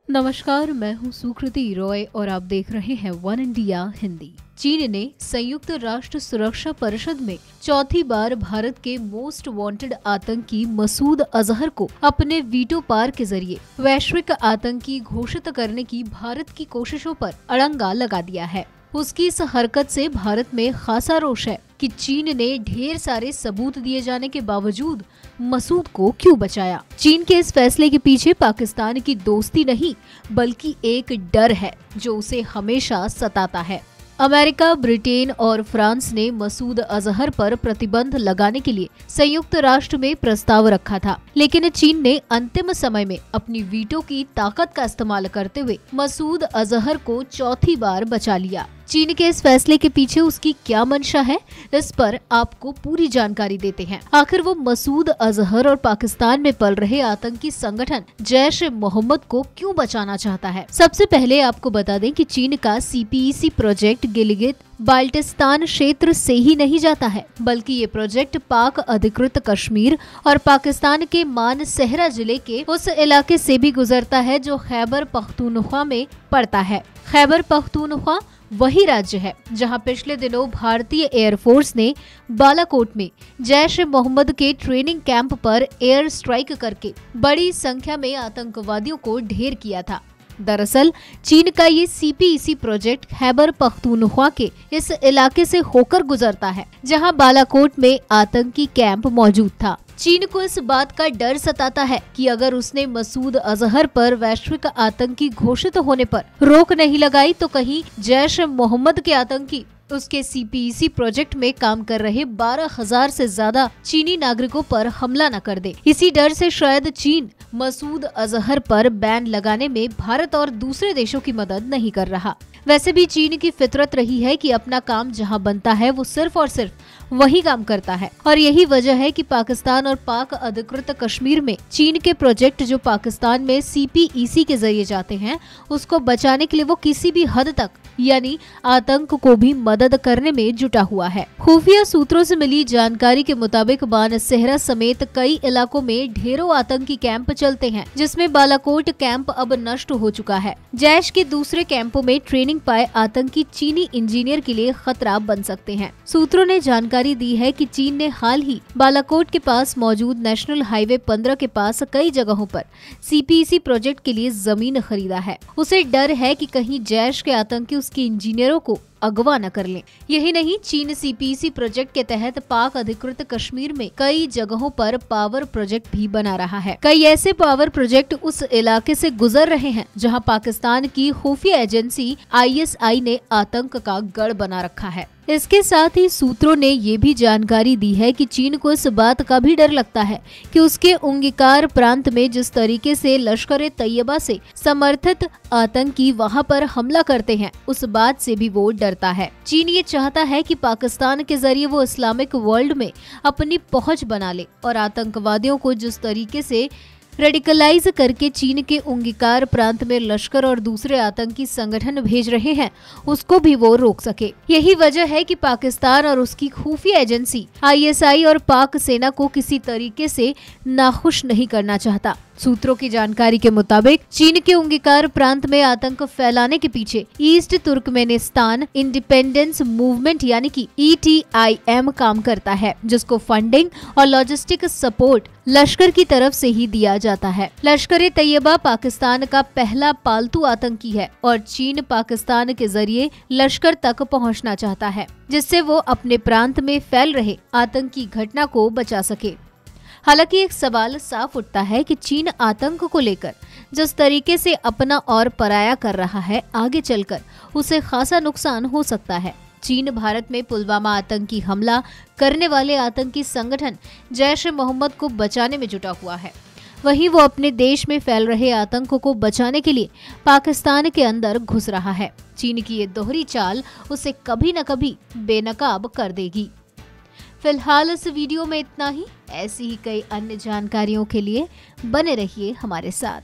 नमस्कार, मैं हूं सुकृति रॉय और आप देख रहे हैं वन इंडिया हिंदी। चीन ने संयुक्त राष्ट्र सुरक्षा परिषद में चौथी बार भारत के मोस्ट वांटेड आतंकी मसूद अजहर को अपने वीटो पार के जरिए वैश्विक आतंकी घोषित करने की भारत की कोशिशों पर अड़ंगा लगा दिया है। उसकी इस हरकत से भारत में खासा रोष है कि चीन ने ढेर सारे सबूत दिए जाने के बावजूद मसूद को क्यों बचाया। चीन के इस फैसले के पीछे पाकिस्तान की दोस्ती नहीं बल्कि एक डर है जो उसे हमेशा सताता है। अमेरिका, ब्रिटेन और फ्रांस ने मसूद अजहर पर प्रतिबंध लगाने के लिए संयुक्त राष्ट्र में प्रस्ताव रखा था, लेकिन चीन ने अंतिम समय में अपनी वीटो की ताकत का इस्तेमाल करते हुए मसूद अजहर को चौथी बार बचा लिया। चीन के इस फैसले के पीछे उसकी क्या मंशा है, इस पर आपको पूरी जानकारी देते हैं। आखिर वो मसूद अजहर और पाकिस्तान में पल रहे आतंकी संगठन जैश ए मोहम्मद को क्यों बचाना चाहता है। सबसे पहले आपको बता दें कि चीन का CPEC प्रोजेक्ट गिलगित बाल्टिस्तान क्षेत्र से ही नहीं जाता है, बल्कि ये प्रोजेक्ट पाक अधिकृत कश्मीर और पाकिस्तान के मानसेहरा जिले के उस इलाके से भी गुजरता है जो खैबर पख्तूनख्वा में पड़ता है। खैबर पख्तूनख्वा वही राज्य है जहां पिछले दिनों भारतीय एयरफोर्स ने बालाकोट में जैश ए मोहम्मद के ट्रेनिंग कैंप पर एयर स्ट्राइक करके बड़ी संख्या में आतंकवादियों को ढेर किया था। दरअसल चीन का ये CPEC प्रोजेक्ट खैबर पख्तूनख्वा के इस इलाके से होकर गुजरता है जहां बालाकोट में आतंकी कैंप मौजूद था। चीन को इस बात का डर सताता है कि अगर उसने मसूद अजहर पर वैश्विक आतंकी घोषित होने पर रोक नहीं लगाई तो कहीं जैश ए मोहम्मद के आतंकी उसके CPEC प्रोजेक्ट में काम कर रहे 12,000 से ज्यादा चीनी नागरिकों पर हमला न कर दे। इसी डर से शायद चीन मसूद अजहर पर बैन लगाने में भारत और दूसरे देशों की मदद नहीं कर रहा। वैसे भी चीन की फितरत रही है कि अपना काम जहां बनता है वो सिर्फ और सिर्फ वही काम करता है, और यही वजह है कि पाकिस्तान और पाक अधिकृत कश्मीर में चीन के प्रोजेक्ट जो पाकिस्तान में CPEC के जरिए जाते हैं उसको बचाने के लिए वो किसी भी हद तक यानी आतंक को भी मदद करने में जुटा हुआ है। खुफिया सूत्रों से मिली जानकारी के मुताबिक मानसेहरा समेत कई इलाकों में ढेरों आतंकी कैंप चलते हैं, जिसमें बालाकोट कैंप अब नष्ट हो चुका है। जैश के दूसरे कैंपों में ट्रेनिंग पाए आतंकी चीनी इंजीनियर के लिए खतरा बन सकते हैं। सूत्रों ने जानकारी दी है कि चीन ने हाल ही बालाकोट के पास मौजूद नेशनल हाईवे 15 के पास कई जगहों पर CPEC प्रोजेक्ट के लिए जमीन खरीदा है। उसे डर है कि कहीं जैश के आतंकी उसके इंजीनियरों को अगवा न कर लें। यही नहीं, चीन CPEC प्रोजेक्ट के तहत पाक अधिकृत कश्मीर में कई जगहों पर पावर प्रोजेक्ट भी बना रहा है। कई ऐसे पावर प्रोजेक्ट उस इलाके से गुजर रहे हैं जहां पाकिस्तान की खुफिया एजेंसी ISI ने आतंक का गढ़ बना रखा है। इसके साथ ही सूत्रों ने ये भी जानकारी दी है कि चीन को इस बात का भी डर लगता है कि उसके उंगिकार प्रांत में जिस तरीके से लश्कर-ए-तैयबा से समर्थित आतंकी वहां पर हमला करते हैं उस बात से भी वो डरता है। चीन ये चाहता है कि पाकिस्तान के जरिए वो इस्लामिक वर्ल्ड में अपनी पहुंच बना ले और आतंकवादियों को जिस तरीके से रेडिकलाइज करके चीन के उंगिकार प्रांत में लश्कर और दूसरे आतंकी संगठन भेज रहे हैं उसको भी वो रोक सके। यही वजह है कि पाकिस्तान और उसकी खुफिया एजेंसी ISI और पाक सेना को किसी तरीके से नाखुश नहीं करना चाहता। सूत्रों की जानकारी के मुताबिक चीन के उंगिकार प्रांत में आतंक फैलाने के पीछे ईस्ट तुर्कमेनिस्तान इंडिपेंडेंस मूवमेंट यानी कि ETIM काम करता है, जिसको फंडिंग और लॉजिस्टिक सपोर्ट लश्कर की तरफ से ही दिया जाता है। लश्कर-ए-तैयबा पाकिस्तान का पहला पालतू आतंकी है और चीन पाकिस्तान के जरिए लश्कर तक पहुंचना चाहता है, जिससे वो अपने प्रांत में फैल रहे आतंकी घटना को बचा सके। हालांकि एक सवाल साफ उठता है कि चीन आतंक को लेकर जिस तरीके से अपना और पराया कर रहा है, आगे चलकर उसे खासा नुकसान हो सकता है। चीन भारत में पुलवामा आतंकी हमला करने वाले आतंकी संगठन जैश ए मोहम्मद को बचाने में जुटा हुआ है। वहीं वो अपने देश में फैल रहे आतंक को बचाने के लिए पाकिस्तान के अंदर घुस रहा है। चीन की ये दोहरी चाल उसे कभी न कभी बेनकाब कर देगी। फिलहाल इस वीडियो में इतना ही। ऐसी ही कई अन्य जानकारियों के लिए बने रहिए हमारे साथ।